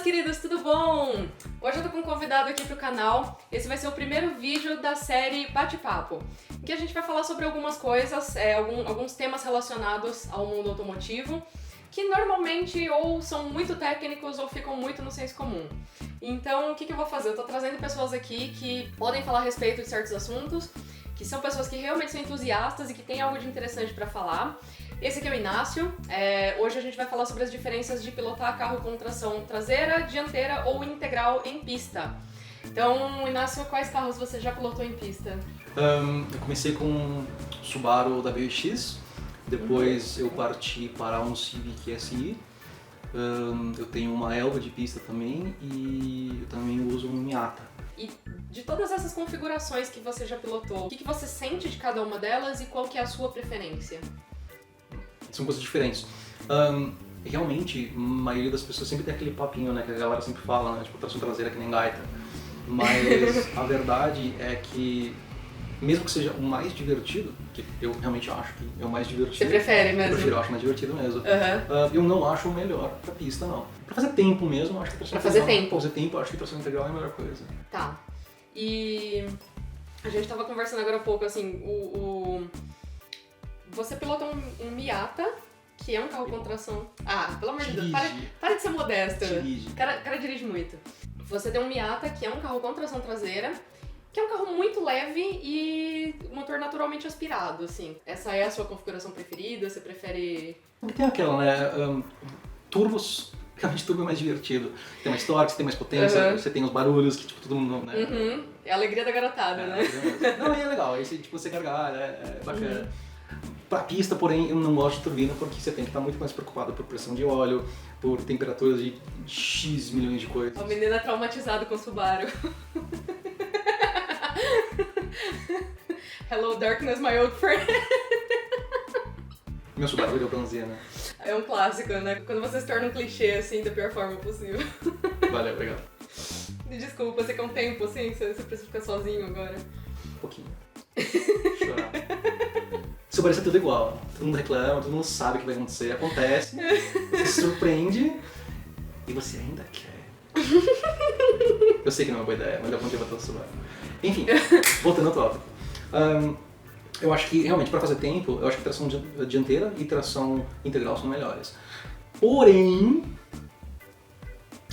queridos, tudo bom? Hoje eu tô com um convidado aqui pro canal. Esse vai ser o primeiro vídeo da série Bate-Papo, em que a gente vai falar sobre algumas coisas, alguns temas relacionados ao mundo automotivo, que normalmente ou são muito técnicos ou ficam muito no senso comum. Então, o que eu vou fazer? Eu tô trazendo pessoas aqui que podem falar a respeito de certos assuntos, que são pessoas que realmente são entusiastas e que têm algo de interessante pra falar. Esse aqui é o Inácio. Hoje a gente vai falar sobre as diferenças de pilotar carro com tração traseira, dianteira ou integral em pista. Então, Inácio, quais carros você já pilotou em pista? Eu comecei com um Subaru WRX, depois eu parti para um Civic SI. Eu tenho uma Elva de pista também e eu também uso um Miata. E de todas essas configurações que você já pilotou, o que você sente de cada uma delas e qual que é a sua preferência? São coisas diferentes. Realmente, a maioria das pessoas sempre tem aquele papinho, né, que a galera sempre fala, né, tipo, tração traseira que nem gaita. Mas a verdade é que, mesmo que seja o mais divertido, que eu realmente acho que é o mais divertido. Você prefere mesmo? Eu prefiro, eu acho mais divertido mesmo. Eu não acho o melhor pra pista, não. Pra fazer tempo mesmo, eu acho que tração Pra fazer integral. tempo? Pra fazer tempo, eu acho que tração integral é a melhor coisa. Tá. E a gente tava conversando agora há pouco, assim, você pilota um Miata, que é um carro com tração... Ah, pelo amor de Deus, para de ser modesto. O cara dirige muito. Você tem um Miata, que é um carro com tração traseira, que é um carro muito leve e motor naturalmente aspirado, assim. Essa é a sua configuração preferida? Você prefere... Tem aquela, né, turbos, realmente turbo é mais divertido. Tem mais torque, você tem mais potência, você tem os barulhos que, tipo, todo mundo, né? É a alegria da garotada, né? Não, é legal, aí você, tipo, você gargalha, é bacana. Pra pista, porém, eu não gosto de turbina porque você tem que estar muito mais preocupado por pressão de óleo, por temperaturas de X milhões de coisas. A menina traumatizada com o Subaru. Hello darkness, my old friend. Meu Subaru deu bronzeia, né? É um clássico, né? Quando você se torna um clichê, assim, da pior forma possível. Valeu, obrigado. Desculpa, você quer um tempo, assim? Você precisa ficar sozinho agora? Um pouquinho. Chorar. Seu parecer é tudo igual. Todo mundo reclama, todo mundo sabe o que vai acontecer. Acontece, você se surpreende e você ainda quer. Eu sei que não é uma boa ideia, mas dá pra bater todo o Subaru. Enfim, voltando ao tópico. Eu acho que, realmente, para fazer tempo, eu acho que tração dianteira e tração integral são melhores. Porém,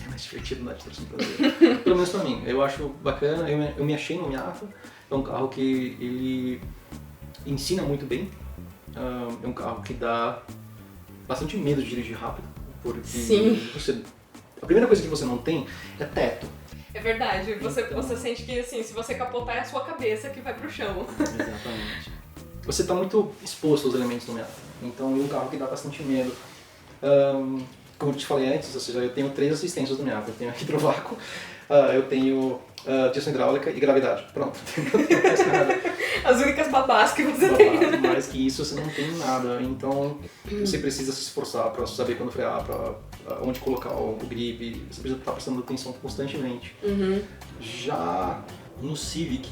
é mais divertido andar de tração traseira. Pelo menos pra mim. Eu acho bacana, eu me achei no Miata. É um carro que ele ensina muito bem. É um carro que dá bastante medo de dirigir rápido. Porque a primeira coisa que você não tem é teto. É verdade, você sente que, assim, se você capotar é a sua cabeça que vai pro chão. Exatamente. Você está muito exposto aos elementos do Miata. Então é um carro que dá bastante medo. Como eu te falei antes, ou seja, eu tenho 3 assistências do Miata. Eu tenho hidrovácuo, eu tenho direção hidráulica e gravidade. Pronto, não tenho mais nada. As únicas babás que você tem. Mais que isso, você não tem nada. Então você precisa se esforçar para saber quando frear, para onde colocar o grip. Você precisa estar prestando atenção constantemente. Já no Civic,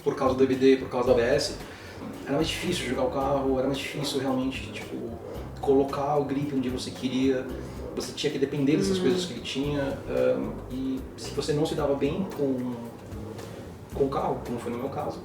por causa do EBD, por causa do ABS, era mais difícil jogar o carro, era mais difícil realmente, tipo, colocar o grip onde você queria. Você tinha que depender dessas coisas que ele tinha. E se você não se dava bem com o carro, como foi no meu caso,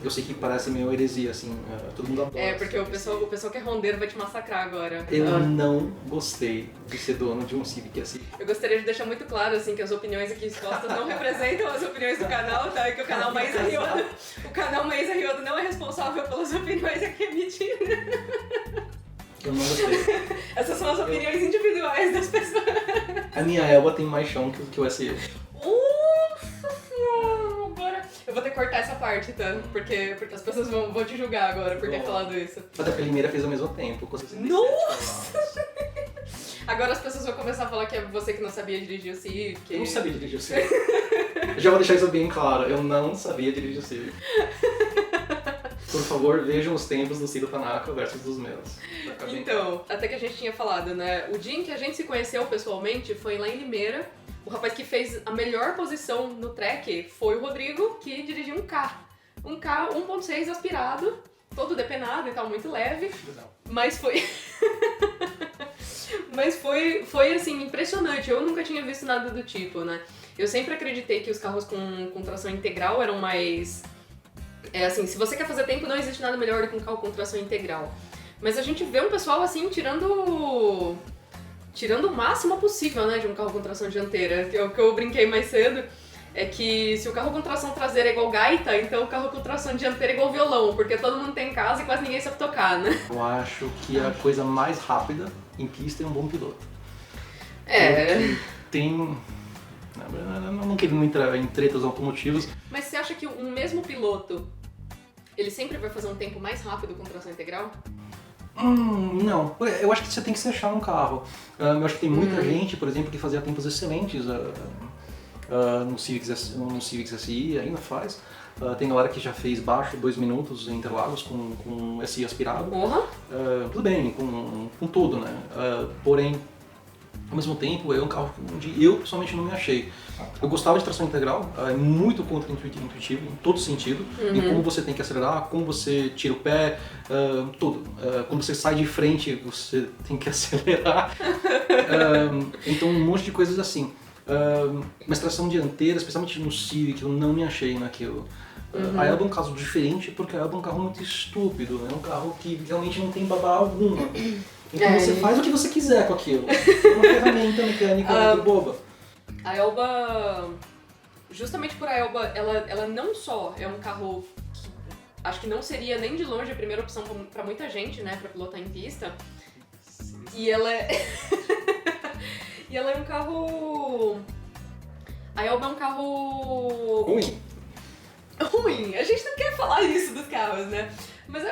eu sei que parece meio heresia, assim, todo mundo adora. Porque o pessoal que é rondeiro vai te massacrar agora. Eu não gostei de ser dono de um Civic assim. Eu gostaria de deixar muito claro, assim, que as opiniões aqui expostas não representam as opiniões do canal, tá? E que o canal Maísa Riodo não é responsável pelas opiniões aqui emitidas. Eu não gostei. Essas são as opiniões individuais das pessoas. A minha Elba tem mais chão que o SE. Nossa senhora, agora... Eu vou ter que cortar essa parte, tá? Porque as pessoas vão te julgar agora por ter falado isso. Até porque a Limeira fez ao mesmo tempo, com 67. Nossa! Agora as pessoas vão começar a falar que é você que não sabia dirigir o Civic. Eu não sabia dirigir o Civic. Já vou deixar isso bem claro, eu não sabia dirigir o Civic. Por favor, vejam os tempos do Ciro Tanaka versus dos meus. Então, até que a gente tinha falado, né? O dia em que a gente se conheceu pessoalmente foi lá em Limeira. O rapaz que fez a melhor posição no track foi o Rodrigo, que dirigiu um K. Um K 1.6 aspirado, todo depenado e tal, muito leve. Mas foi... Mas foi foi assim, impressionante. Eu nunca tinha visto nada do tipo, né? Eu sempre acreditei que os carros com tração integral eram mais... assim, se você quer fazer tempo, não existe nada melhor do que um carro com tração integral. Mas a gente vê um pessoal, assim, tirando o máximo possível, né, de um carro com tração dianteira. O que eu brinquei mais cedo é que se o carro com tração traseira é igual gaita, então o carro com tração dianteira é igual violão, porque todo mundo tem em casa e quase ninguém sabe tocar, né? Eu acho que a coisa mais rápida em pista é um bom piloto. É. Tem... Não quero entrar em tretas automotivas. Mas você acha que um mesmo piloto, ele sempre vai fazer um tempo mais rápido com tração integral? Não. Eu acho que você tem que se achar num carro. Eu acho que tem muita gente, por exemplo, que fazia tempos excelentes no Civic SI, ainda faz. Tem galera que já fez baixo 2 minutos em Interlagos com SI aspirado. Tudo bem, com tudo, né? Porém, ao mesmo tempo, é um carro onde eu pessoalmente não me achei. Eu gostava de tração integral, é muito contra-intuitivo em todo sentido, em como você tem que acelerar, como você tira o pé, tudo. Quando você sai de frente, você tem que acelerar. Então, um monte de coisas assim. Mas tração dianteira, especialmente no Civic, eu não me achei naquilo. A Elba é um caso diferente porque a Elba é um carro muito estúpido, é um carro que realmente não tem babá alguma. Então você faz o que você quiser com aquilo. É uma ferramenta mecânica muito boba. A Elba, justamente por a Elba, ela não só é um carro que acho que não seria nem de longe a primeira opção pra muita gente, né, pra pilotar em pista. E ela é... e ela é um carro... A Elba é um carro... Ruim. A gente não quer falar isso dos carros, né? Mas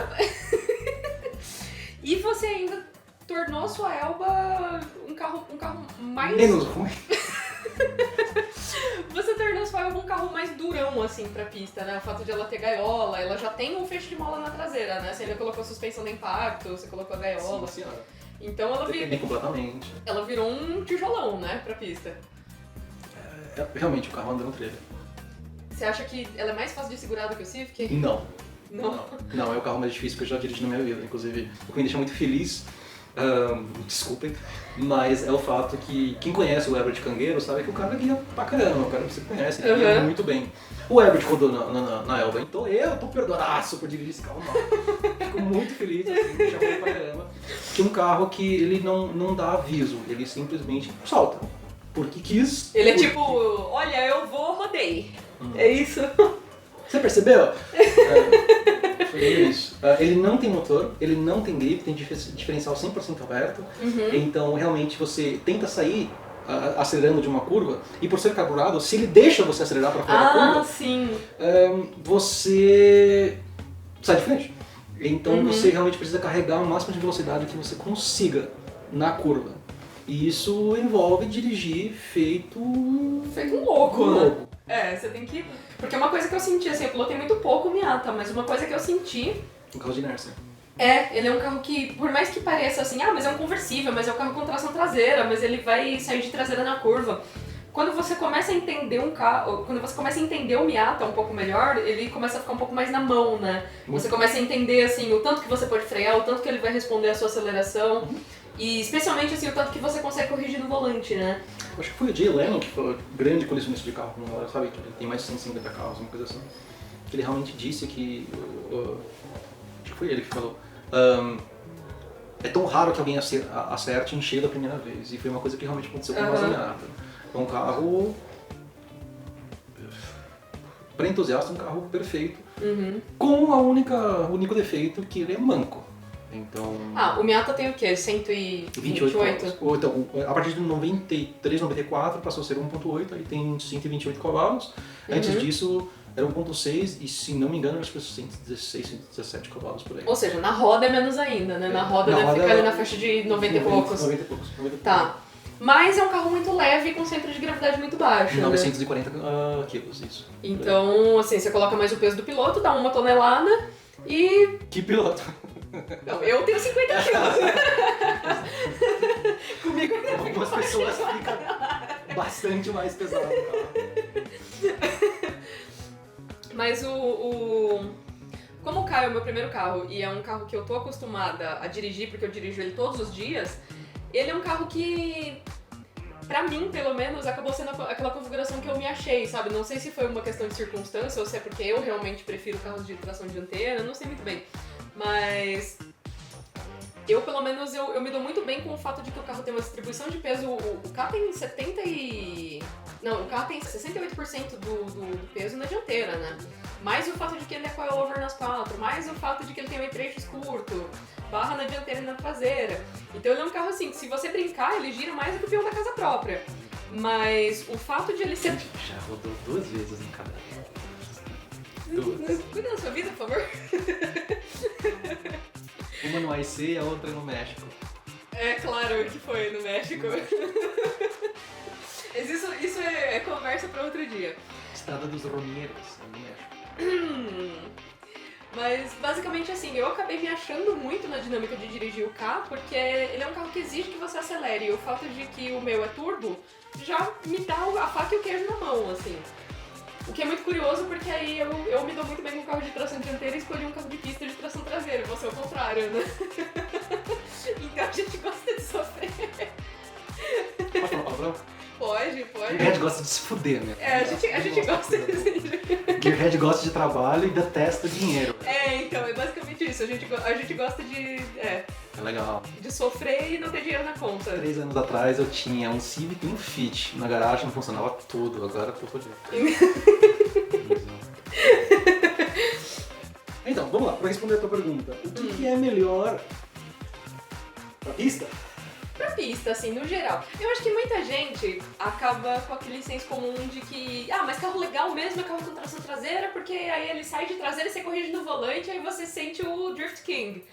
e você ainda tornou sua Elba um carro mais... Menos ruim. Você tornou sua Elba um carro mais durão, assim, pra pista, né? O fato de ela ter gaiola, ela já tem um feixe de mola na traseira, né? Você ainda colocou suspensão de impacto, você colocou a gaiola. Sim, senhora. Então Completamente. ela virou um tijolão, né, pra pista. Realmente, o carro anda no trailer. Você acha que ela é mais fácil de segurar do que o Civic? Não. Não? Não, é o carro mais difícil que eu já dirigi na minha vida. Inclusive, o que me deixa muito feliz, desculpem, mas é o fato que quem conhece o Herbert Cangueiro sabe que o cara guia pra caramba, o cara que você conhece, ele guia muito bem. O Herbert rodou na Elba, então eu tô perdonaço por dirigir esse carro mal. Fico muito feliz, assim, me chamou pra caramba. Que é um carro que ele não dá aviso, ele simplesmente solta. Porque quis. Ele é tipo, olha, eu vou, rodei. É isso. Você percebeu? Foi isso. Ele não tem motor, ele não tem grip, tem diferencial 100% aberto. Então, realmente, você tenta sair acelerando de uma curva e por ser carburado, se ele deixa você acelerar para fora da curva, sim. Você sai de frente. Então, você realmente precisa carregar o máximo de velocidade que você consiga na curva. E isso envolve dirigir feito um louco, né? Você tem que... Porque uma coisa que eu senti, assim, eu pilotei muito pouco o Miata, mas uma coisa que eu senti... Um carro de inércia. Ele é um carro que, por mais que pareça assim, mas é um conversível, mas é um carro com tração traseira, mas ele vai sair de traseira na curva. Quando você começa a entender um carro, quando você começa a entender o Miata um pouco melhor, ele começa a ficar um pouco mais na mão, né? Você começa a entender, assim, o tanto que você pode frear, o tanto que ele vai responder à sua aceleração. E especialmente assim, o tanto que você consegue corrigir no volante, né? Eu acho que foi o Jay Leno que foi grande colecionista de carro, sabe? Que ele tem mais de 150 carros, uma coisa assim. Que ele realmente disse que... acho que foi ele que falou. É tão raro que alguém acerte em cheio da primeira vez. E foi uma coisa que realmente aconteceu com o Mazda. É um carro... para entusiasta, um carro perfeito. Com o único defeito que ele é manco. Então... o Miata tem o quê? 128? Então, a partir de 93, 94 passou a ser 1.8, aí tem 128 cavalos. Antes disso era 1.6 e, se não me engano, acho que 116, 117 cavalos por aí. Ou seja, na roda é menos ainda, né? Na roda deve ficar ali na faixa de 90 e poucos. 90 e poucos. Tá. Mas é um carro muito leve e com centro de gravidade muito baixo, 940 quilos, isso. Então, assim, você coloca mais o peso do piloto, dá 1 tonelada e... Que piloto? Não, eu tenho 50 quilos. Comigo ainda fica algumas pessoas ficam bastante mais pesado. Mas como o Caio é o meu primeiro carro e é um carro que eu tô acostumada a dirigir, porque eu dirijo ele todos os dias, ele é um carro que, pra mim, pelo menos, acabou sendo aquela configuração que eu me achei, sabe? Não sei se foi uma questão de circunstância ou se é porque eu realmente prefiro carros de tração dianteira, não sei muito bem. Mas eu, pelo menos, eu me dou muito bem com o fato de que o carro tem uma distribuição de peso. O carro tem 68% do peso na dianteira, né? Mais o fato de que ele é coilover nas quatro, mais o fato de que ele tem um eixo curto, barra na dianteira e na traseira. Então ele é um carro assim, que se você brincar, ele gira mais do que o peão da casa própria. Mas o fato de ele ser... Já rodou 2 vezes no cadastro. Cuida da sua vida, por favor. Uma no IC e a outra no México. É claro que foi no México. Mas isso é conversa pra outro dia. Estrada dos Romeiros, no México. Mas basicamente assim, eu acabei me achando muito na dinâmica de dirigir o carro, porque ele é um carro que exige que você acelere. E o fato de que o meu é turbo já me dá a faca e o queijo na mão, assim. O que é muito curioso, porque aí eu me dou muito bem com o carro de tração dianteira e escolhi um carro de pista de tração traseira. Você é o contrário, né? Então a gente gosta de sofrer. Pode falar palavrão? Pode. Gearhead gosta de se fuder, né? É, a gente gosta de... Gearhead gosta de trabalho e detesta dinheiro. É, então, é basicamente isso. A gente gosta de... É legal. De sofrer e não ter dinheiro na conta. 3 anos atrás eu tinha um Civic e um Fit. Na garagem não funcionava tudo, agora eu tô fodido. Então, vamos lá, pra responder a tua pergunta. O que é melhor pra pista? Pra pista, assim, no geral. Eu acho que muita gente acaba com aquele senso comum de que, mas carro legal mesmo é carro com tração traseira, porque aí ele sai de traseira e você corrige no volante, aí você sente o Drift King.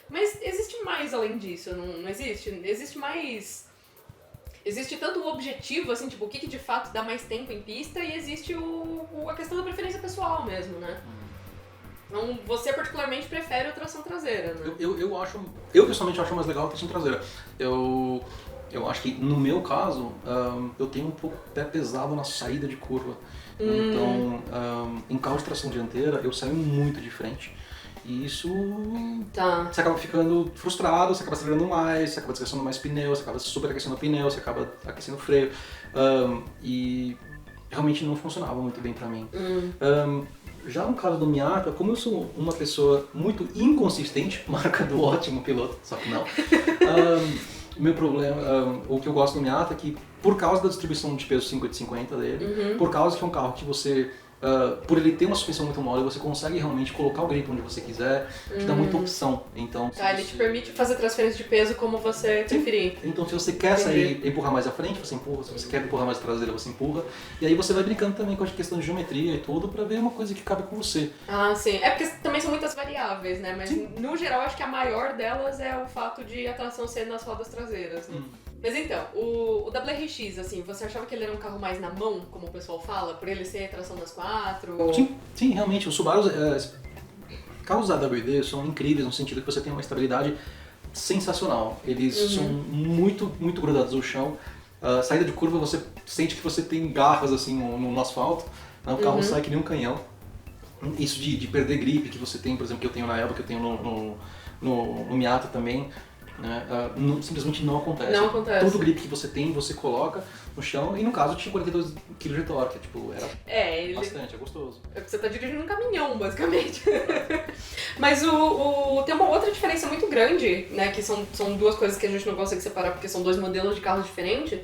Mas existe mais além disso, não existe? Existe mais... Existe tanto o objetivo, assim, tipo, o que de fato dá mais tempo em pista, e existe a questão da preferência pessoal mesmo, né? Então, você particularmente prefere a tração traseira, né? Eu pessoalmente acho mais legal a tração traseira. Eu acho que, no meu caso, eu tenho um pouco pé pesado na saída de curva. Então, em carro de tração dianteira, eu saio muito de frente. E isso... Você acaba ficando frustrado, você acaba acelerando mais, você acaba desgastando mais pneu, você acaba superaquecendo o pneu, você acaba aquecendo o freio. E realmente não funcionava muito bem pra mim. Já no caso do Miata, como eu sou uma pessoa muito inconsistente, marca do ótimo piloto, só que não, meu problema, o que eu gosto do Miata é que, por causa da distribuição de peso 50-50 dele, por causa que é um carro que você, por ele ter uma suspensão muito mole, você consegue realmente colocar o grip onde você quiser, te dá muita opção. Então, ele te permite fazer transferência de peso como você preferir. Então, se você quer sair e empurrar mais à frente, você empurra. Se você quer empurrar mais a traseira, você empurra. E aí você vai brincando também com a questão de geometria e tudo pra ver uma coisa que cabe com você. Ah, sim. É porque também são muitas variáveis, né? Mas no geral, acho que a maior delas é o fato de a tração ser nas rodas traseiras, né? Mas então, o WRX, assim, você achava que ele era um carro mais na mão, como o pessoal fala, por ele ser tração nas quatro? Sim, realmente. Os Subarus, carros da WD são incríveis no sentido que você tem uma estabilidade sensacional. Eles são muito, muito grudados no chão. Saída de curva, você sente que você tem garras assim no asfalto. O carro sai que nem um canhão. Isso de perder grip que você tem, por exemplo, que eu tenho na Elba, que eu tenho no Miata também. Né? Simplesmente não acontece. Não acontece. Todo grip que você tem, você coloca no chão, e no caso tinha 42 kg de torque, tipo, era bastante, é gostoso. Você tá dirigindo um caminhão, basicamente. Mas tem uma outra diferença muito grande, né, que são duas coisas que a gente não consegue separar porque são dois modelos de carros diferentes.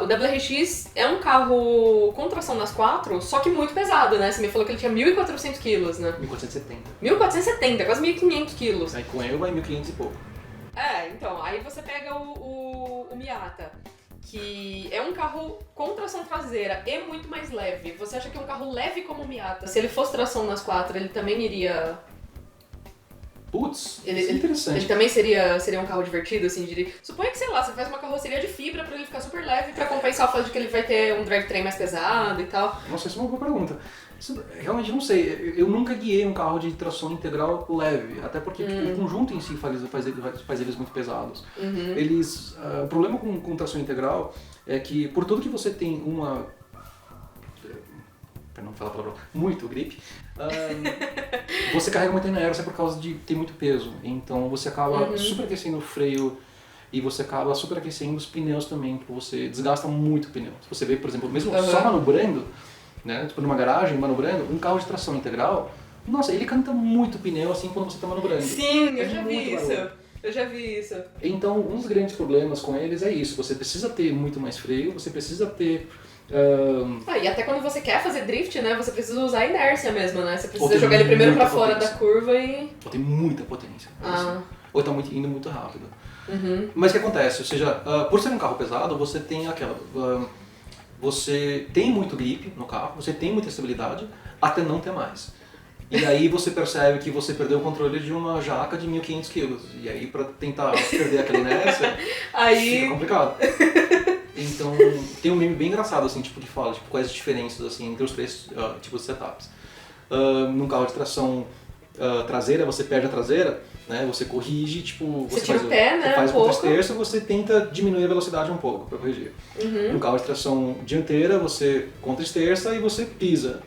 O WRX é um carro com tração nas quatro, só que muito pesado, né? Você me falou que ele tinha 1.400 quilos, né? 1470. 1.470, quase 1.500 quilos. Aí com eu vai 1.500 e pouco. Então, aí você pega o Miata, que é um carro com tração traseira e muito mais leve. Você acha que é um carro leve como o Miata, se ele fosse tração nas quatro, ele também iria... Putz, isso é interessante. Ele também seria um carro divertido, assim, dirigir. Suponha que, sei lá, você faz uma carroceria de fibra pra ele ficar super leve, pra compensar o fato de que ele vai ter um drivetrain mais pesado e tal. Nossa, isso é uma boa pergunta. Realmente não sei, eu nunca guiei um carro de tração integral leve, até porque o conjunto em si faz eles muito pesados. O problema com tração integral é que, por tudo que você tem para não falar a palavra, muito grip, você carrega muito na aérea por causa de ter muito peso, então você acaba superaquecendo o freio e você acaba superaquecendo os pneus também, porque você desgasta muito o pneu. Se você vê, por exemplo, mesmo só manobrando, né, tipo numa garagem, manobrando, um carro de tração integral, nossa, ele canta muito pneu assim quando você está manobrando. Sim, eu já vi isso. Eu já vi isso. Então, um dos grandes problemas com eles é isso. Você precisa ter muito mais freio, você precisa ter... e até quando você quer fazer drift, né, você precisa usar a inércia mesmo, né? Você precisa jogar ele primeiro pra fora da curva e... Ou tem muita potência. Ou está indo muito rápido. Mas o que acontece? Ou seja, por ser um carro pesado, você tem aquela... você tem muito grip no carro, você tem muita estabilidade, até não ter mais. E aí você percebe que você perdeu o controle de uma jaca de 1.500 quilos. E aí pra tentar perder aquela inércia, fica complicado. Então tem um meme bem engraçado assim, tipo, que fala tipo, quais as diferenças assim, entre os três tipos de setups. Num carro de tração traseira, você perde a traseira, né? Você corrige, tipo, você tira o pé, né? Você faz com 3 terços, você tenta diminuir a velocidade um pouco para corrigir. No carro de tração dianteira, você com 3 terços e você pisa.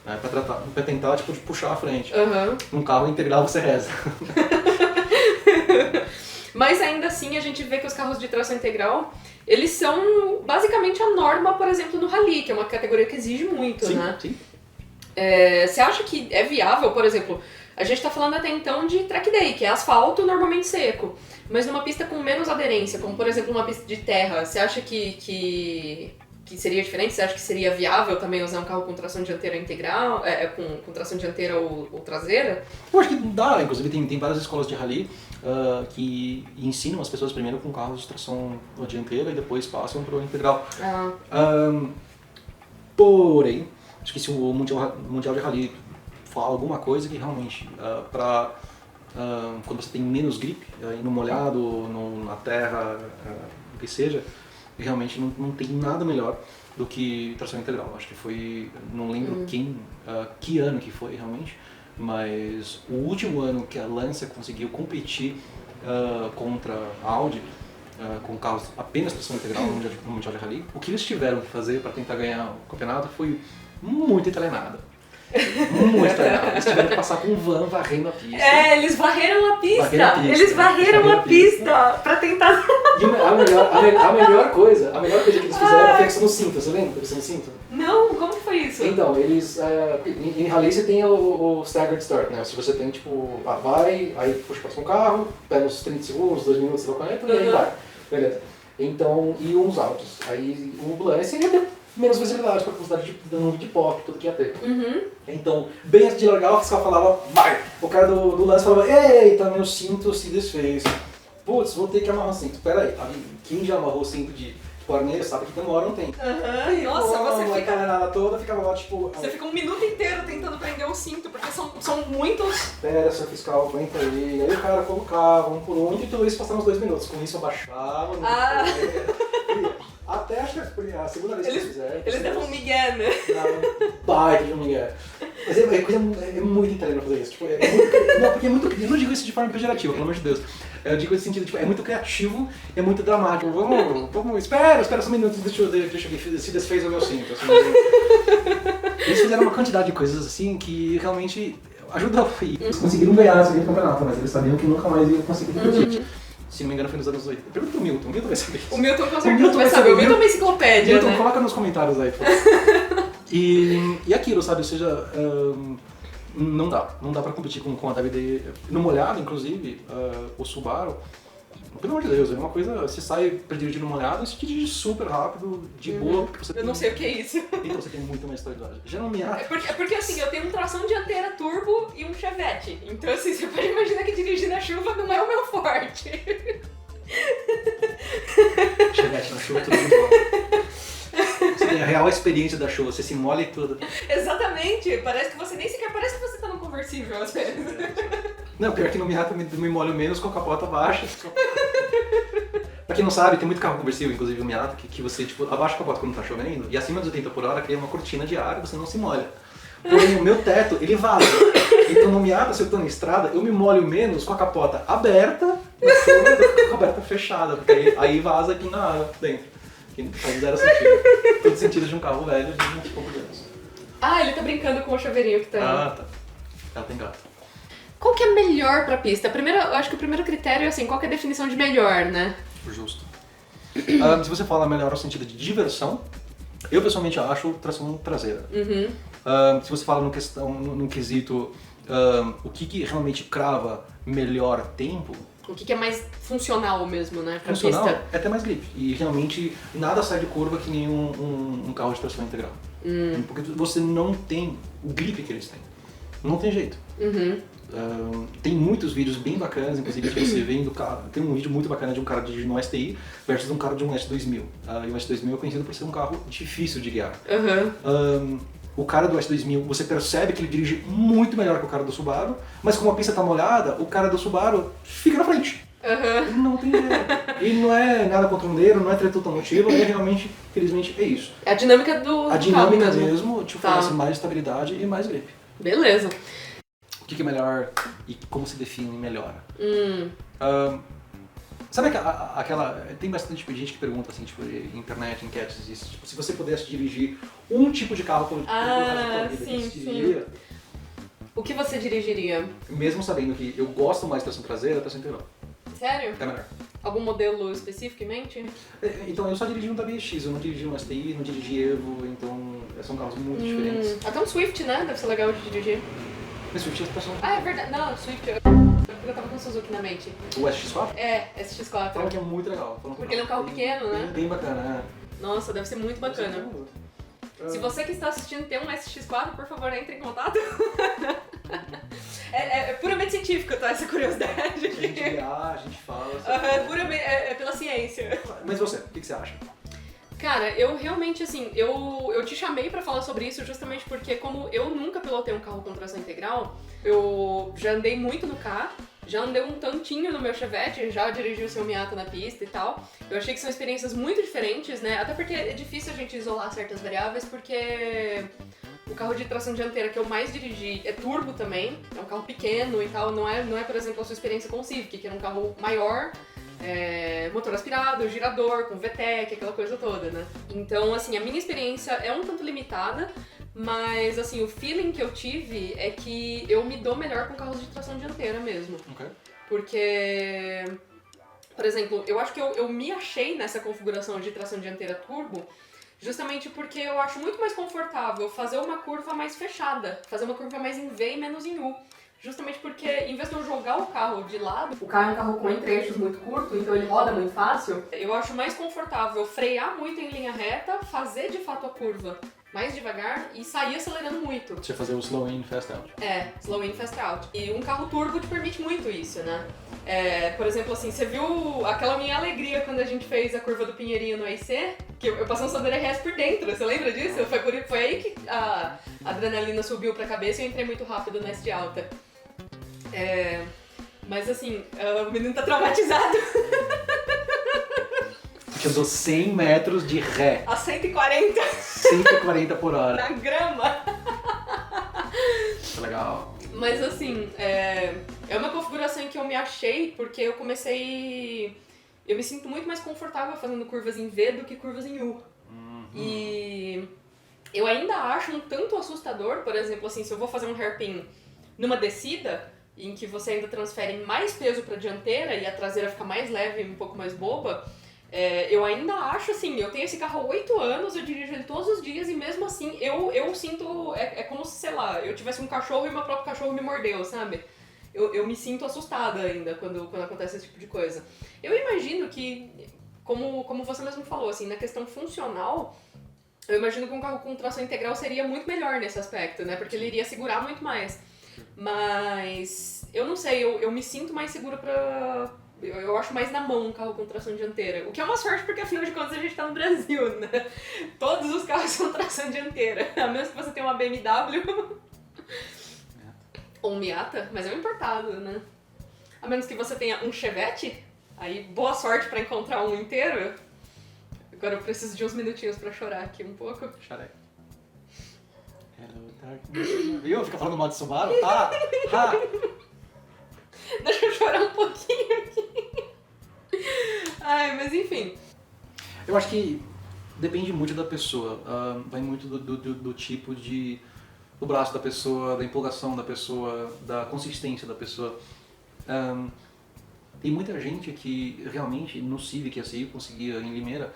Né, pra tentar tipo, de puxar a frente. Num carro integral você reza. Mas ainda assim a gente vê que os carros de tração integral, eles são basicamente a norma, por exemplo, no rally, que é uma categoria que exige muito, né? Sim. Você acha que é viável, por exemplo, a gente tá falando até então de track day, que é asfalto normalmente seco, mas numa pista com menos aderência, como por exemplo uma pista de terra, você acha que seria diferente? Você acha que seria viável também usar um carro com tração dianteira integral, com tração dianteira ou traseira? Eu acho que dá, inclusive tem várias escolas de rally que ensinam as pessoas primeiro com carros de tração dianteira e depois passam para o integral. Porém, acho que se o Mundial de Rally falar alguma coisa que realmente, quando você tem menos grip, no molhado, na terra, o que seja, realmente não tem nada melhor do que tração integral. Acho que foi, não lembro que ano que foi realmente, mas o último ano que a Lancia conseguiu competir contra a Audi com carros apenas tração integral no Mundial de Rally, o que eles tiveram que fazer para tentar ganhar o campeonato foi muito treinado. Muito treinado. Eles tiveram que passar com um van varrendo a pista. Eles varreram a pista. Eles varreram a pista pra tentar... E a melhor coisa que eles fizeram foi a questão do cinto. Você lembra da questão do cinto? Não, como foi isso? Então, eles... em rally você tem o staggered start, né? Se você tem, tipo, vai, aí puxa para um carro, pega uns 30 segundos, 2 minutos, sei lá quanto, e aí vai. Beleza. Então, e uns altos. Aí o Lancia ia ter menos visibilidade para a quantidade de nuvem de pó, tudo que ia ter. Então, bem antes de largar, o fiscal falava, vai! O cara do lance falava, eita, meu cinto se desfez. Putz, vou ter que amarrar o cinto. Pera aí, quem já amarrou o cinto de corneiro sabe que demora um tempo. Nossa, você fica... A galera toda ficava lá, tipo... Você fica um minuto inteiro tentando prender o cinto, porque são muitos... Pera, seu fiscal, aguenta aí. Aí o cara colocava um por um, e tudo isso passava uns 2 minutos. Com isso abaixava, até acho que a segunda vez que eles fizeram... Eles deram um migué, né? Baita de um migué. Mas é muito italiano fazer isso. Tipo, porque é muito... Eu não digo isso de forma pejorativa, pelo amor de Deus. Eu digo nesse sentido, tipo, é muito criativo, é muito dramático. Vamos, espera só um minuto, deixa eu ver se desfez o meu cinto. Assim, eles fizeram uma quantidade de coisas assim que realmente ajudou. Eles conseguiram ganhar esse campeonato, mas eles sabiam que nunca mais iam conseguir repetir. Se não me engano foi nos anos 80. Pergunta pro Milton, o Milton vai saber. O Milton com certeza vai saber. O Milton é uma enciclopédia, Milton, né? coloca nos comentários aí. E aquilo, sabe, ou seja... Não dá pra competir com a WD. No molhado, inclusive, o Subaru, pelo amor de Deus, é uma coisa, você sai pra dirigir no molhado, você dirige super rápido, de boa, porque você Eu não sei o que é isso. Então você tem muito mais estabilidade. Já não me acha. Porque assim, eu tenho um tração dianteira turbo e um Chevette. Então assim, você pode imaginar que dirigir na chuva não é o meu forte. Chevette na chuva, tudo muito bom. Você tem a real experiência da chuva, você se molha e tudo. Exatamente, parece que você nem sequer parece que você tá num conversível às vezes. Não, pior que no Miata eu me molho menos com a capota baixa. Pra quem não sabe, tem muito carro conversível, inclusive o Miata, que você tipo, abaixa a capota quando tá chovendo e acima dos 80 por hora cria uma cortina de ar e você não se molha. Porém, o meu teto, ele vaza. Então no Miata, se eu tô na estrada, eu me molho menos com a capota aberta na chuva do que com a capota fechada, porque aí vaza aqui na área dentro. Que faz 0 sentido. Todo sentido de um carro velho de 20 e poucos anos. Ele tá brincando com o chaveirinho que tá aí. Tá. Ela tem gato. Qual que é melhor pra pista? Eu acho que o primeiro critério é assim, qual que é a definição de melhor, né? Justo. Se você fala melhor no sentido de diversão, eu pessoalmente acho tração traseira. Se você fala no quesito o que realmente crava melhor tempo, o que é mais funcional mesmo, né? Pra funcional pista. é ter mais grip. E realmente nada sai de curva que nem um carro de tração integral. Porque você não tem o grip que eles têm. Não tem jeito. Tem muitos vídeos bem bacanas, inclusive que você vê do carro. Tem um vídeo muito bacana de um cara dirigindo um STI versus um cara de um S2000. E o S2000 é conhecido por ser um carro difícil de guiar. O cara do S2000, você percebe que ele dirige muito melhor que o cara do Subaru, mas como a pista tá molhada, o cara do Subaru fica na frente. Não tem jeito. E não é nada contra o Mondeiro, não é treta automotiva, é realmente, felizmente, é isso. É a dinâmica do A dinâmica carro mesmo te oferece mais estabilidade e mais grip. Beleza. O que é melhor e como se define melhor? Sabe aquela... Tem bastante gente que pergunta, assim, tipo, em internet, enquetes, isso, tipo, se você pudesse dirigir um tipo de carro por resto da vida, sim, você dirigiria? O que você dirigiria? Mesmo sabendo que eu gosto mais de tração traseira, tração integral. Sério? É melhor. Algum modelo específico em mente? Então, eu só dirigi um WX, eu não dirigi um STI, não dirigi Evo, então são carros muito diferentes. Até um Swift, né? Deve ser legal de dirigir. Mas Swift é tração... Ah, é verdade. Não, Swift... Eu tava com o Suzuki na mente. O SX4? É, SX4. Falam que é muito legal. Porque ele é um carro pequeno, né? Bem bacana, né? Nossa, deve ser muito bacana. Se você que está assistindo tem um SX4, por favor, entre em contato. É puramente científico, tá? Essa curiosidade. A gente fala. Puramente, é pela ciência. Mas você, o que você acha? Cara, eu realmente, assim, eu te chamei pra falar sobre isso justamente porque como eu nunca pilotei um carro com tração integral, eu já andei muito no K, já andei um tantinho no meu Chevette, já dirigi o seu Miata na pista e tal. Eu achei que são experiências muito diferentes, né? Até porque é difícil a gente isolar certas variáveis, porque o carro de tração dianteira que eu mais dirigi é turbo também, é um carro pequeno e tal, não é por exemplo, a sua experiência com o Civic, que era um carro maior, motor aspirado, girador, com VTEC, aquela coisa toda, né? Então, assim, a minha experiência é um tanto limitada, mas, assim, o feeling que eu tive é que eu me dou melhor com carros de tração dianteira mesmo. Ok. Porque, por exemplo, eu acho que eu me achei nessa configuração de tração dianteira turbo justamente porque eu acho muito mais confortável fazer uma curva mais fechada, fazer uma curva mais em V e menos em U. Justamente porque, em vez de eu jogar o carro de lado, o carro é um carro com entre-eixos muito curto, então ele roda muito fácil, eu acho mais confortável frear muito em linha reta, fazer de fato a curva mais devagar e sair acelerando muito. Você fazer o slow in, fast out. Slow in, fast out. E um carro turbo te permite muito isso, né? Por exemplo, assim, você viu aquela minha alegria quando a gente fez a curva do Pinheirinho no AIC? Que eu passei um Sandero RS por dentro, você lembra disso? Foi aí que a adrenalina subiu pra cabeça e eu entrei muito rápido na S de alta. Mas assim, o menino tá traumatizado. Porque eu dou 100 metros de ré. A 140. 140 por hora. Na grama. Legal. Mas assim, é uma configuração em que eu me achei porque eu comecei... Eu me sinto muito mais confortável fazendo curvas em V do que curvas em U. E eu ainda acho um tanto assustador, por exemplo, assim, se eu vou fazer um hairpin numa descida, em que você ainda transfere mais peso para a dianteira e a traseira fica mais leve e um pouco mais boba, eu ainda acho assim, eu tenho esse carro há 8 anos, eu dirijo ele todos os dias e mesmo assim eu sinto, é como se, sei lá, eu tivesse um cachorro e meu próprio cachorro me mordeu, sabe? Eu me sinto assustada ainda quando acontece esse tipo de coisa. Eu imagino que, como você mesmo falou, assim, na questão funcional, eu imagino que um carro com tração integral seria muito melhor nesse aspecto, né? Porque ele iria segurar muito mais. Mas eu não sei, eu me sinto mais segura pra... Eu acho mais na mão um carro com tração dianteira. O que é uma sorte porque afinal de contas a gente tá no Brasil, né? Todos os carros são tração dianteira. A menos que você tenha uma BMW ou um Miata, mas é um importado, né? A menos que você tenha um Chevette, aí boa sorte pra encontrar um inteiro. Agora eu preciso de uns minutinhos pra chorar aqui um pouco. Chorei. Hello, darkness. Viu? Fica falando mal de Subaru? Deixa eu chorar um pouquinho aqui. Ai, mas enfim. Eu acho que depende muito da pessoa. Vai muito do tipo de... do braço da pessoa, da empolgação da pessoa, da consistência da pessoa. tem muita gente que realmente no Civic, assim, eu conseguia em Limeira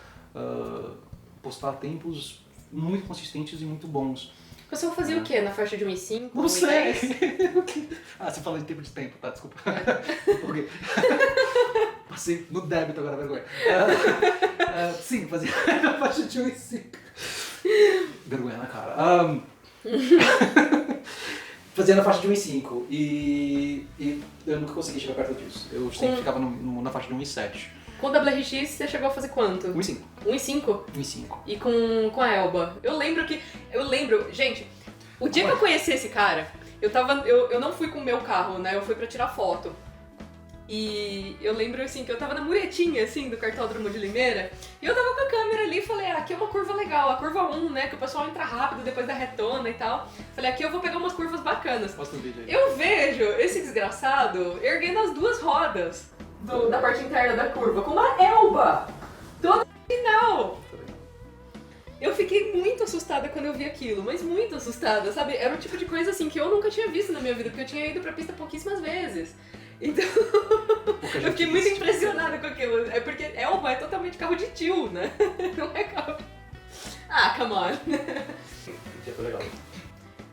postar tempos muito consistentes e muito bons. O pessoal fazia o quê? Na faixa de 1,5? Não sei! 1,10? Você fala de tempo de tempo, tá? Desculpa. Porque passei no débito agora, vergonha. Sim, fazia na faixa de 1,5. Vergonha na cara. Fazia na faixa de 1,5 e eu nunca consegui chegar perto disso. Eu sempre ficava na faixa de 1,7. Com o WRX você chegou a fazer quanto? 1,5. 1,5? 1,5. E com a Elba? Eu lembro, gente, o dia que eu conheci esse cara, eu não fui com o meu carro, né? Eu fui pra tirar foto. E eu lembro, assim, que eu tava na muretinha, assim, do cartódromo de Limeira, e eu tava com a câmera ali e falei, aqui é uma curva legal, a curva 1, né, que o pessoal entra rápido depois da retona e tal. Falei, aqui eu vou pegar umas curvas bacanas. Mostra um vídeo aí. Eu vejo esse desgraçado erguendo as duas rodas da parte interna da curva, com uma Elba, toda final. Eu fiquei muito assustada quando eu vi aquilo, mas muito assustada, sabe? Era o tipo de coisa, assim, que eu nunca tinha visto na minha vida, porque eu tinha ido pra pista pouquíssimas vezes. Então, eu fiquei muito impressionada com aquilo. É porque Elba é totalmente carro de tio, né? Não é carro... Ah, come on. Foi legal.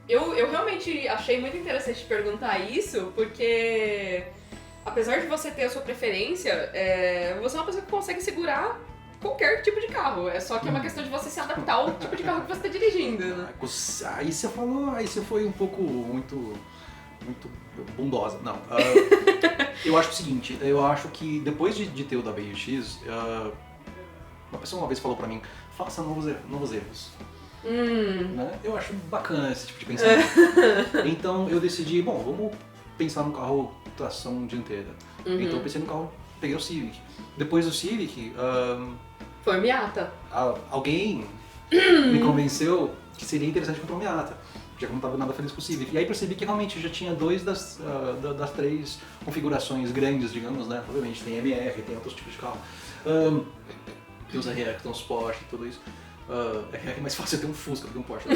Eu realmente achei muito interessante te perguntar isso, porque apesar de você ter a sua preferência, você é uma pessoa que consegue segurar qualquer tipo de carro. É só que é uma questão de você se adaptar ao tipo de carro que você está dirigindo, né? Aí você foi um pouco muito bondosa. Não. Eu acho o seguinte, eu acho que depois de ter o WRX, uma pessoa uma vez falou pra mim, faça novos erros. Né? Eu acho bacana esse tipo de pensamento. Então eu decidi, bom, vamos pensar num carro tração dianteira. Então eu pensei no carro, peguei o Civic. Depois do Civic, foi o Miata. Alguém me convenceu que seria interessante comprar um Miata. Já que eu não estava nada feliz com o Civic. E aí percebi que realmente já tinha dois das 3 configurações grandes, digamos, né? Obviamente tem MR, tem outros tipos de carro. Tem os RR, tem os Porsche e tudo isso. É mais fácil ter um Fusca do que um Porsche. Né?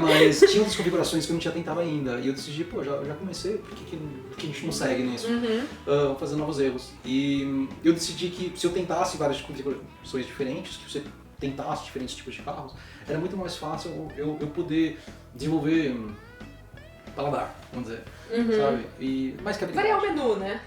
Mas tinha outras configurações que eu não tinha tentado ainda. E eu decidi, pô, já comecei, por que a gente não segue nisso? Fazer novos erros. E eu decidi que se eu tentasse várias configurações diferentes, que você tentasse diferentes tipos de carros, era muito mais fácil eu poder desenvolver paladar, vamos dizer, sabe? E mais que habilidade. Variar o menu, né?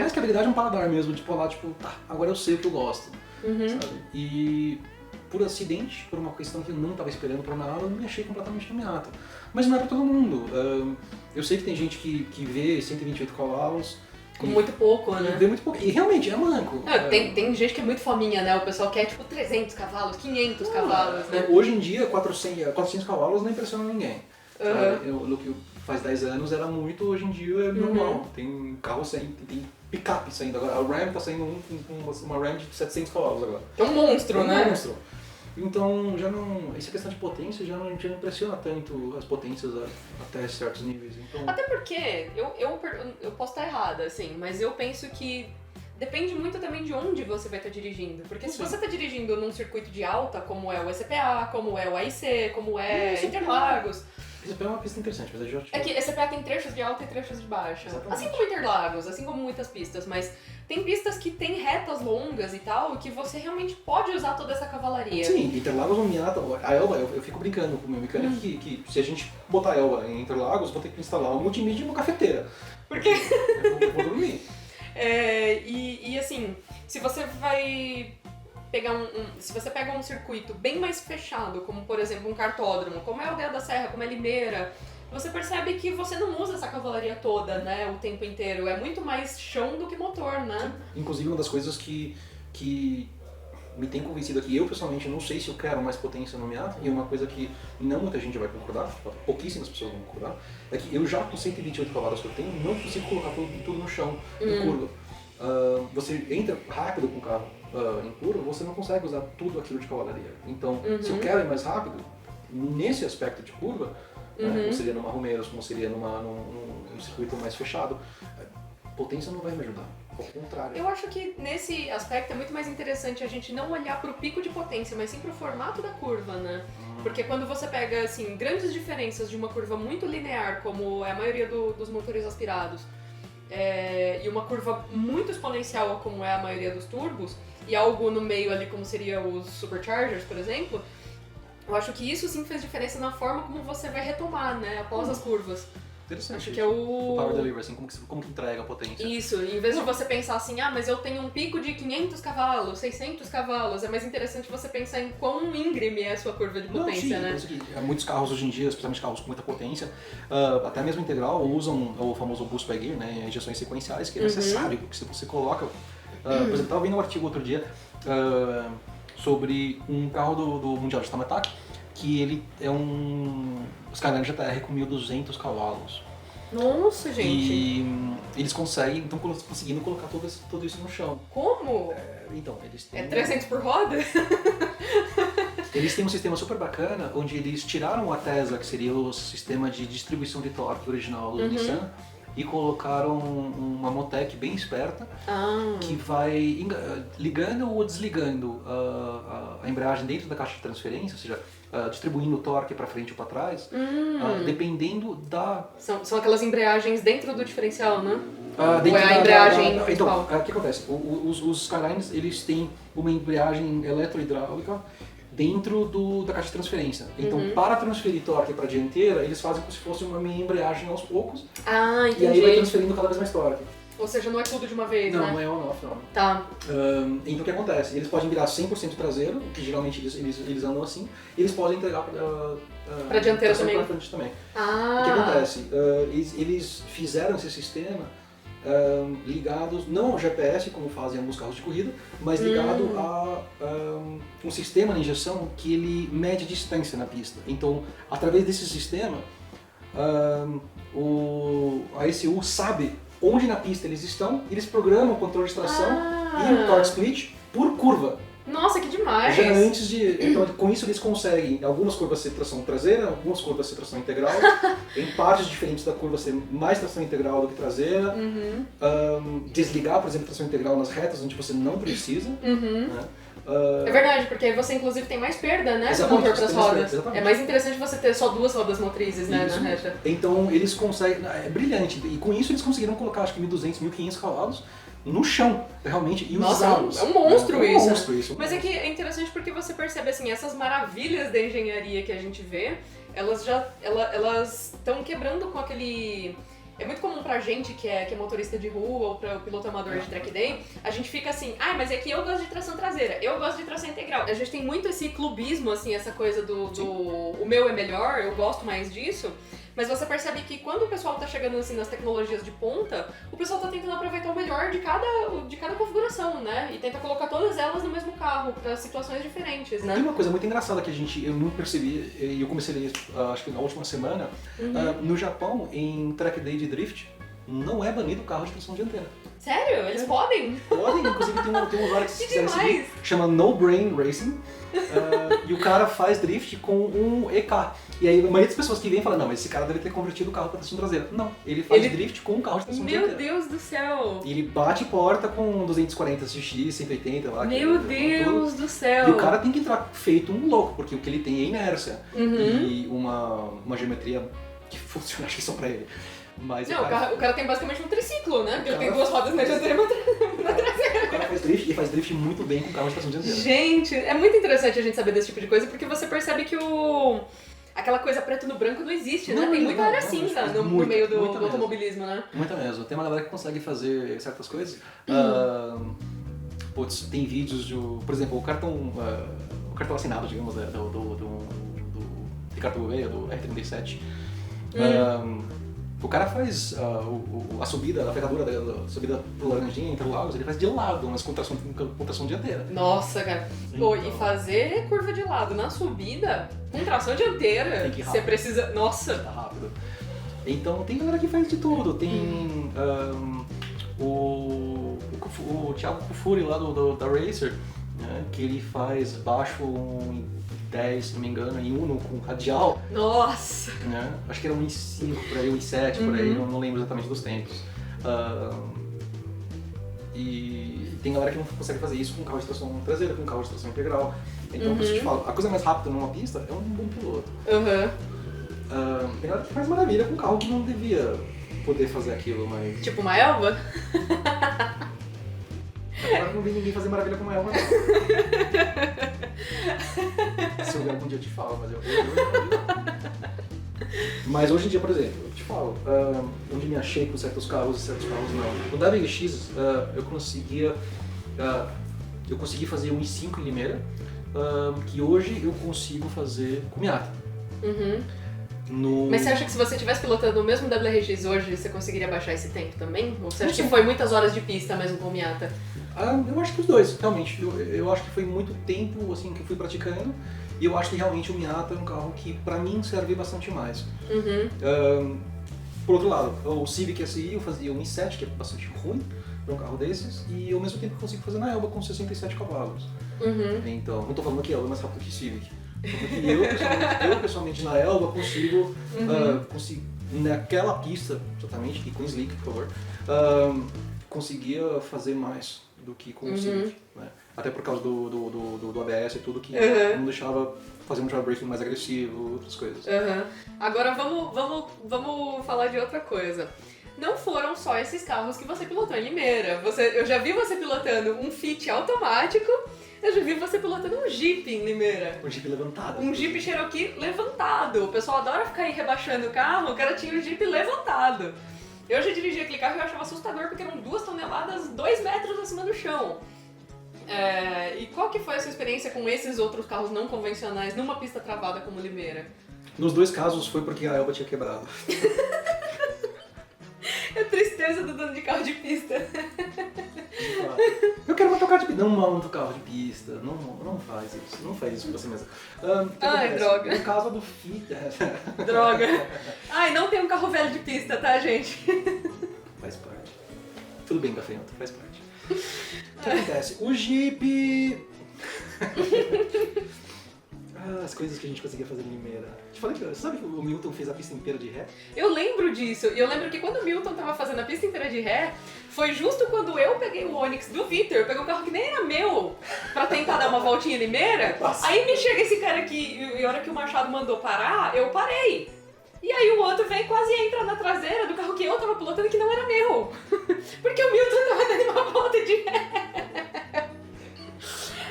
Mais que habilidade é um paladar mesmo, tipo lá, tá, agora eu sei o que eu gosto, sabe? E por acidente, por uma questão que eu não estava esperando pra nada, eu me achei completamente no Miata. Mas não é pra todo mundo. Eu sei que tem gente que vê 128 cavalos com muito pouco, né? Vê muito pouco. E realmente é manco. Tem gente que é muito fominha, né? O pessoal quer tipo 300 cavalos, 500 cavalos, né? Hoje em dia, 400 cavalos não impressiona ninguém. No que faz 10 anos era muito, hoje em dia é normal. Tem carro saindo, tem picape saindo agora. A Ram tá saindo uma Ram de 700 cavalos agora. É um monstro, né? É um monstro. Então, já não, essa questão de potência já não impressiona tanto as potências até certos níveis. Então... Até porque, eu posso estar errada, assim, mas eu penso que depende muito também de onde você vai estar dirigindo. Porque se você está dirigindo num circuito de alta, como é o ECPA, como é o AIC, como é Interlagos... ECPA é uma pista interessante, mas eu já... É que ECPA tem trechos de alta e trechos de baixa. Exatamente. Assim como Interlagos, assim como muitas pistas, mas tem pistas que tem retas longas e tal, que você realmente pode usar toda essa cavalaria. Sim, Interlagos ou Miata, a Elba, eu fico brincando com o meu mecânico que se a gente botar a Elba em Interlagos, vou ter que instalar um multimídia e uma cafeteira. Por quê? Eu vou dormir. E assim, se você vai pegar se você pega um circuito bem mais fechado, como por exemplo um cartódromo, como é a Aldeia da Serra, como é Limeira, você percebe que você não usa essa cavalaria toda, né, o tempo inteiro. É muito mais chão do que motor, né? Inclusive, uma das coisas que me tem convencido aqui, eu pessoalmente não sei se eu quero mais potência no Miata, e uma coisa que não muita gente vai concordar, pouquíssimas pessoas vão concordar, é que eu já com 128 cavalos que eu tenho, não consigo colocar tudo no chão, em curva. Você entra rápido com o carro em curva, você não consegue usar tudo aquilo de cavalaria. Então, se eu quero ir mais rápido, nesse aspecto de curva, como seria numa Romeiros, como seria num circuito mais fechado, potência não vai me ajudar. Ao contrário. Eu acho que nesse aspecto é muito mais interessante a gente não olhar pro pico de potência, mas sim pro formato da curva, né? Porque quando você pega, assim, grandes diferenças de uma curva muito linear, como é a maioria dos motores aspirados, e uma curva muito exponencial como é a maioria dos turbos, e algo no meio ali como seria os superchargers, por exemplo, eu acho que isso sim fez diferença na forma como você vai retomar, né, após as curvas. Interessante. Acho que é o Power Delivery, assim, como que entrega a potência. Isso, em vez de você pensar assim, mas eu tenho um pico de 500 cavalos, 600 cavalos, é mais interessante você pensar em quão íngreme é a sua curva de potência, Não, sim, né? muitos carros hoje em dia, especialmente carros com muita potência, até mesmo integral, usam o famoso boost by gear, né, injeções sequenciais, que é necessário, porque se você coloca... por exemplo, eu estava vendo um artigo outro dia sobre um carro do Mundial de Time Attack, que ele é um Skyline GTR com 1.200 cavalos. Nossa, gente! E eles estão conseguindo colocar tudo isso no chão. Como? Então, eles têm... É 300 por roda? Eles têm um sistema super bacana, onde eles tiraram a Tesla, que seria o sistema de distribuição de torque original do Nissan, e colocaram uma Motec bem esperta, que vai ligando ou desligando a embreagem dentro da caixa de transferência, ou seja, distribuindo o torque para frente ou para trás, dependendo da... São aquelas embreagens dentro do diferencial, né? Ou é a embreagem principal? Então, o que acontece? Os Skylines, eles têm uma embreagem eletrohidráulica dentro da caixa de transferência. Então, para transferir torque para a dianteira, eles fazem como se fosse uma mini embreagem aos poucos. Entendi. E aí vai transferindo cada vez mais torque. Ou seja, não é tudo de uma vez, não, né? Não é on-off, não. Tá. Então o que acontece? Eles podem virar 100% traseiro, que geralmente eles andam assim, e eles podem entregar pra dianteira também. Pra frente também. O que acontece? Eles fizeram esse sistema ligados, não ao GPS, como fazem alguns carros de corrida, mas ligado a um sistema de injeção que ele mede distância na pista. Então, através desse sistema, a ECU sabe onde na pista eles estão, eles programam o controle de tração e o torque split por curva. Nossa, que demais! Então, com isso eles conseguem algumas curvas ser tração traseira, algumas curvas ser tração integral, em partes diferentes da curva ser mais tração integral do que traseira, desligar, por exemplo, tração integral nas retas onde você não precisa. Né? É verdade, porque aí você inclusive tem mais perda, né, do motor para as rodas. É mais interessante você ter só duas rodas motrizes, né, na reta. Então eles conseguem, é brilhante, e com isso eles conseguiram colocar acho que 1.200, 1.500 cavalos no chão, realmente, e usá-los. É um monstro isso. Monstro isso. Mas é que é interessante porque você percebe assim, essas maravilhas da engenharia que a gente vê, elas estão quebrando com aquele... É muito comum pra gente que é motorista de rua ou pra o piloto amador de track day, a gente fica assim, mas é que eu gosto de tração traseira, eu gosto de tração integral. A gente tem muito esse clubismo, assim, essa coisa do o meu é melhor, eu gosto mais disso. Mas você percebe que quando o pessoal tá chegando assim nas tecnologias de ponta, o pessoal tá tentando aproveitar o melhor de cada configuração, né? E tenta colocar todas elas no mesmo carro, para situações diferentes, né? Tem uma coisa muito engraçada que eu não percebi, e eu comecei a ler acho que na última semana, no Japão, em track day de drift, não é banido o carro de tração dianteira. Sério? Eles podem? Podem, inclusive tem um lugar que se quiserem seguir, chama No Brain Racing, e o cara faz drift com um EK. E aí a maioria das pessoas que vêm fala, não, mas esse cara deve ter convertido o carro para tração traseira. Não, ele faz drift com um carro de tração dianteira. Meu Deus do céu! E ele bate porta com 240 cc, 180 lá. Meu Deus do céu! E o cara tem que entrar feito um louco, porque o que ele tem é inércia. E uma geometria que funciona, acho que só pra ele. Mas não, o cara tem basicamente um triciclo, né? Porque ele tem duas rodas na dianteira e uma na traseira. O cara faz drift e faz drift muito bem com carro de tração dianteira. Gente, é muito interessante a gente saber desse tipo de coisa, porque você percebe que aquela coisa preto no branco não existe, né? Tem muita área cinza no meio do automobilismo, né? Muita mesmo. Tem uma galera que consegue fazer certas coisas. Putz, tem vídeos de... Por exemplo, o cartão assinado, digamos, do Ricardo Gouveia, do R37. O cara faz a subida, a ferradura da subida pro Laranjinha, Interlagos, ele faz de lado, mas com tração dianteira. Nossa, cara. Pô, e fazer curva de lado na subida, com tração dianteira, tem que ir você precisa... Nossa! Tá rápido. Então tem galera que faz de tudo. Tem o Thiago Kufuri lá da Racer, né, que ele faz baixo 10, se não me engano, em Uno com radial. Nossa! Né? Acho que era 1.5 por aí, 1.7 por aí, não lembro exatamente dos tempos. E tem galera que não consegue fazer isso com carro de tração traseira, com carro de tração integral. Então, por isso eu te falo, a coisa mais rápida numa pista é um bom piloto. Tem galera que faz maravilha com carro que não devia poder fazer aquilo, mas... Tipo uma Elba? Agora não vi ninguém fazer maravilha como ela, não. Se eu ver algum dia eu te falo, mas eu não vi. Mas hoje em dia, por exemplo, eu te falo, onde me achei com certos carros e certos carros não. No WX, eu consegui fazer um i5 em Limeira, que hoje eu consigo fazer com Miata. Mas você acha que se você estivesse pilotando o mesmo WRX hoje, você conseguiria baixar esse tempo também? Ou você acha que foi muitas horas de pista mesmo com o Miata? Eu acho que os dois, realmente. Eu acho que foi muito tempo assim, que eu fui praticando. E eu acho que realmente o Miata é um carro que, pra mim, serve bastante mais. Por outro lado, o Civic SI eu fazia um i7, que é bastante ruim para um carro desses, e ao mesmo tempo eu consigo fazer na Elba com 67 cavalos. Então, não tô falando que a Elba é mais rápido que o Civic. Eu pessoalmente na Elba consigo, naquela pista, totalmente, e com Slick, por favor, conseguia fazer mais do que com o Civic. Né? Até por causa do ABS e tudo, que não deixava fazer um jailbreaking mais agressivo, outras coisas. Agora vamos falar de outra coisa. Não foram só esses carros que você pilotou em Limeira. Eu já vi você pilotando um Fit automático, eu já vi você pilotando um Jeep em Limeira. Um Jeep levantado. Um Jeep Cherokee levantado. O pessoal adora ficar aí rebaixando o carro, o cara tinha um Jeep levantado. Eu já dirigi aquele carro e eu achava assustador porque eram 2 toneladas, 2 metros acima do chão. E qual que foi a sua experiência com esses outros carros não convencionais numa pista travada como Limeira? Nos dois casos foi porque a Elba tinha quebrado. É a tristeza do dono de carro de pista. Eu quero montar um carro de pista. Não monta um carro de pista. Não faz isso. Não faz isso pra você mesmo. Ai, droga. No caso do Fit... Droga. Ai, não tem um carro velho de pista, tá, gente? Faz parte. Tudo bem, gafanhoto. Faz parte. O que acontece? O Jeep... As coisas que a gente conseguia fazer em Limeira. Te falei que, sabe que o Milton fez a pista inteira de ré? Eu lembro disso. E eu lembro que quando o Milton tava fazendo a pista inteira de ré, foi justo quando eu peguei o Onix do Victor, eu peguei um carro que nem era meu, pra tentar dar uma voltinha em Limeira. Nossa. Aí me chega esse cara aqui, e a hora que o Machado mandou parar, eu parei. E aí o outro vem e quase entra na traseira do carro que eu tava pilotando que não era meu. Porque o Milton tava dando uma volta de ré.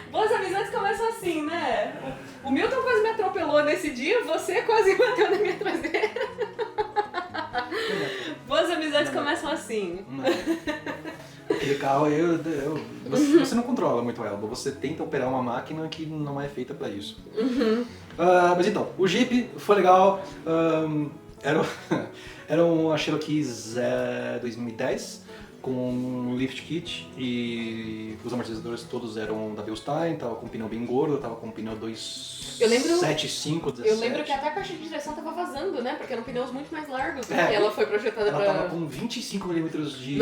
Boas amizades começam assim, né? O Milton quase me atropelou nesse dia, você quase bateu na minha traseira. Boas amizades começam assim. Aquele carro, você não controla muito a Elba, você tenta operar uma máquina que não é feita pra isso. Mas então, o Jeep foi legal, era uma Cherokee 2010 com um lift kit e os amortecedores todos eram da Bilstein, tava com um pneu bem gordo, tava com um pneu 2.75, 17. Eu lembro que até a caixa de direção tava vazando, né? Porque eram pneus muito mais largos, né? E ela foi projetada pra... Ela tava com 25 milímetros de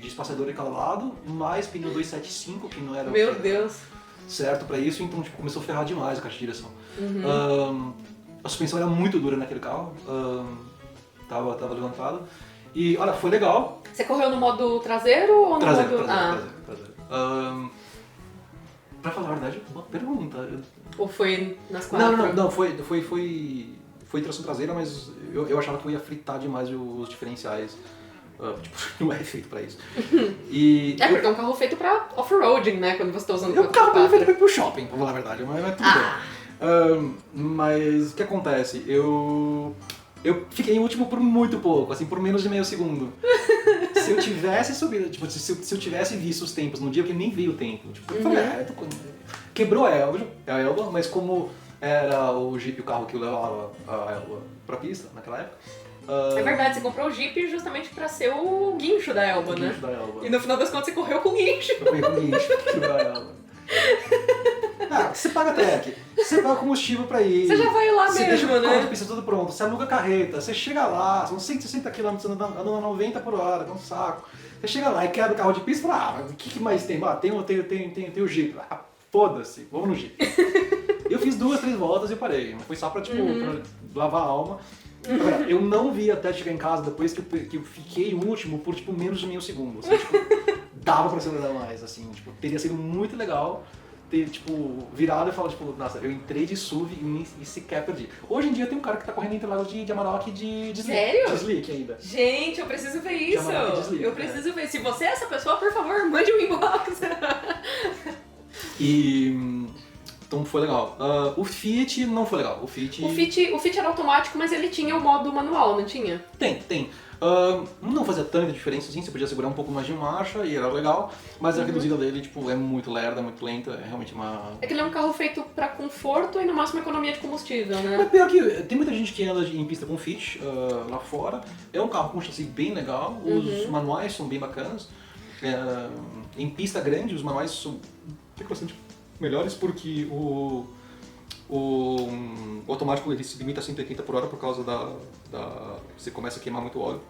espaçador de cada lado, mais pneu 275, que não era Meu Deus. certo pra isso, então tipo, começou a ferrar demais a caixa de direção. A suspensão era muito dura naquele carro, tava levantado. E olha, foi legal. Você correu no modo traseiro ou no Traseiro. Pra falar a verdade, uma pergunta. Ou foi nas quatro? Não, foi tração traseira, mas eu achava que eu ia fritar demais os diferenciais. Tipo, não é feito pra isso. Porque é um carro feito pra off-roading, né? Quando você tá usando o carro foi feito pra ir pro shopping, pra falar a verdade, mas tudo bem. Mas o que acontece? Eu fiquei em último por muito pouco, assim, por menos de meio segundo. Se eu tivesse subido, tipo, se eu tivesse visto os tempos no dia, porque nem vi o tempo. Tipo, eu falei, quebrou a Elba, mas como era o Jeep o carro que levava a Elba pra pista naquela época. É verdade, você comprou o Jeep justamente pra ser o guincho da Elba, né? Guincho da Elba. E no final das contas você correu com o guincho. Eu corri com o guincho da Elba. Você paga track, você paga combustível pra ir. Você já vai lá você mesmo, deixa o carro né? de pista tudo pronto, você aluga carreta, você chega lá, são 160 km andando a 90 por hora, é um saco. Você chega lá e quebra o carro de pista e fala, o que mais tem? Tem o Jeep. Foda-se, vamos no Jeep. Eu fiz 2, 3 voltas e eu parei, mas foi só pra, tipo, pra lavar a alma. Agora, eu não vi até chegar em casa depois que eu fiquei último por, tipo, menos de meio segundo. Assim, tipo, dava pra acelerar mais, assim, tipo, teria sido muito legal. ter, tipo, virado e falar, tipo, nossa, eu entrei de SUV e sequer perdi. Hoje em dia tem um cara que tá correndo entre Interlagos de Amarok de slick. Sério? De slick ainda. Gente, eu preciso ver isso. Amarok de slick, Eu preciso ver. Se você é essa pessoa, por favor, mande um inbox. E... Então foi legal. O Fit não foi legal. O Fit era automático, mas ele tinha o modo manual, não tinha? Tem. Não fazia tanta diferença assim, você podia segurar um pouco mais de marcha e era legal, mas a reduzida dele tipo, é muito lerda, muito lenta, é realmente uma... É que ele é um carro feito pra conforto e no máximo economia de combustível, né? Mas pior que tem muita gente que anda em pista com Fit lá fora, é um carro com chassi bem legal, os manuais são bem bacanas, em pista grande os manuais são bastante melhores porque o automático ele se limita a 180 por hora por causa você começa a queimar muito óleo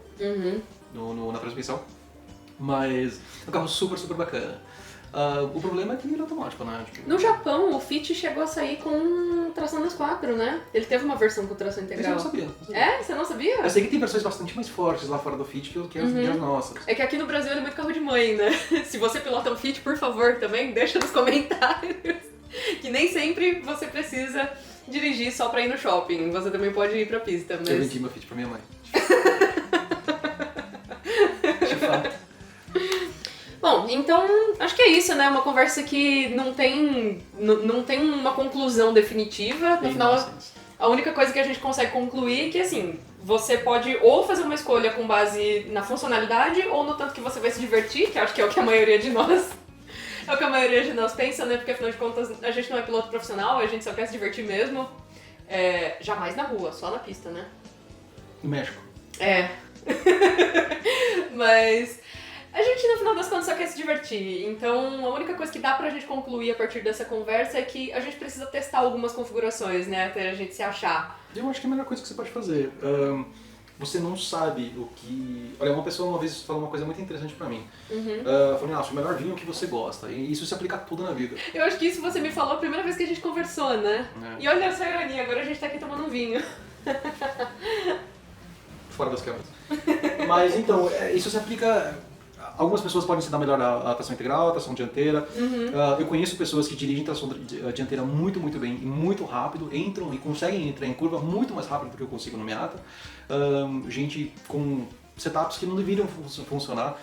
na transmissão. Mas é um carro super, super bacana. O problema é que ele é automático, né? Tipo, no Japão, o Fit chegou a sair com tração nas 4, né? Ele teve uma versão com tração integral. eu não sabia. É? Você não sabia? Eu sei que tem versões bastante mais fortes lá fora do Fit que as nossas. É que aqui no Brasil ele é muito carro de mãe, né? Se você pilota um Fit, por favor, também deixa nos comentários. Que nem sempre você precisa dirigir só pra ir no shopping. Você também pode ir pra pista, mas... Eu vendi meu Fit pra minha mãe. De fato. Bom, então acho que é isso, né? Uma conversa que não tem uma conclusão definitiva. No final, a única coisa que a gente consegue concluir é que, assim, você pode ou fazer uma escolha com base na funcionalidade ou no tanto que você vai se divertir, que acho que é o que a maioria de nós... É o que a maioria de nós pensa, né? Porque afinal de contas a gente não é piloto profissional, a gente só quer se divertir mesmo. Jamais na rua, só na pista, né? No México. Mas a gente no final das contas só quer se divertir. Então a única coisa que dá pra gente concluir a partir dessa conversa é que a gente precisa testar algumas configurações, né? Até a gente se achar. Eu acho que é a melhor coisa que você pode fazer. Você não sabe o que... Olha, uma pessoa uma vez falou uma coisa muito interessante pra mim. Falou, o melhor vinho que você gosta. E isso se aplica a tudo na vida. Eu acho que isso você me falou a primeira vez que a gente conversou, né? E olha essa ironia, agora a gente tá aqui tomando um vinho. Fora das câmeras. Mas então, isso se aplica... Algumas pessoas podem se dar melhor a tração integral, a tração dianteira. Eu conheço pessoas que dirigem tração dianteira muito, muito bem e muito rápido, entram e conseguem entrar em curva muito mais rápido do que eu consigo no Miata. Gente com setups que não deveriam funcionar.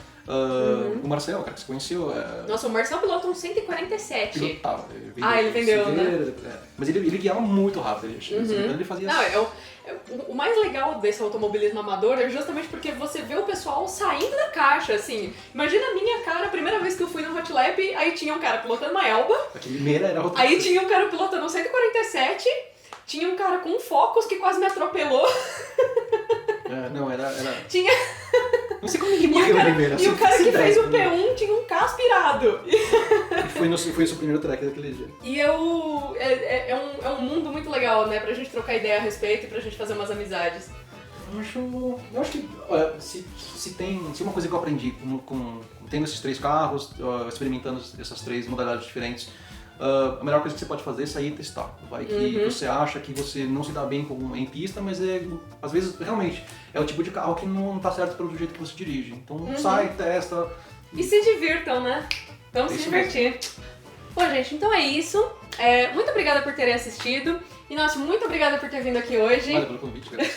O Marcel, cara, que você conheceu... Nossa, o Marcel pilota um 147. Pilotava. Ele vendeu, né? Mas ele guiava muito rápido. Ele fazia... O mais legal desse automobilismo amador é justamente porque você vê o pessoal saindo da caixa, assim. Imagina a minha cara, a primeira vez que eu fui no Hot Lap, aí tinha um cara pilotando uma Elba. A primeira era outra. Aí tinha um cara pilotando um 147, tinha um cara com um Focus que quase me atropelou. Tinha... Não sei como ninguém morreu na primeira. E o cara que fez o P1 tinha um carro aspirado. Foi o seu primeiro track daquele dia. E é um mundo muito legal, né? Pra gente trocar ideia a respeito e pra gente fazer umas amizades. Eu acho que se uma coisa que eu aprendi tendo esses 3 carros, experimentando essas 3 modalidades diferentes, a melhor coisa que você pode fazer é sair e testar. Vai que você acha que você não se dá bem em pista, mas às vezes realmente é o tipo de carro que não tá certo pelo jeito que você dirige. Então sai, testa. E se divirtam, né? Vamos se divertir. Bom, gente, então é isso. Muito obrigada por terem assistido. E, nossa, muito obrigada por ter vindo aqui hoje. Valeu pelo convite, galera.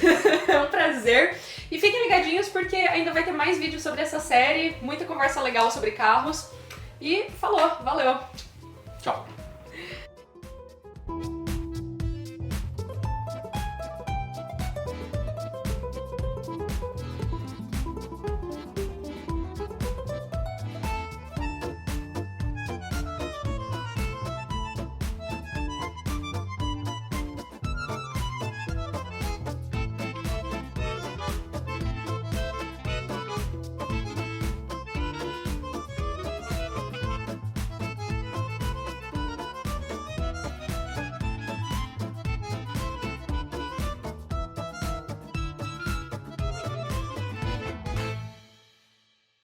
É um prazer. E fiquem ligadinhos porque ainda vai ter mais vídeos sobre essa série, muita conversa legal sobre carros. E falou, valeu! Tchau!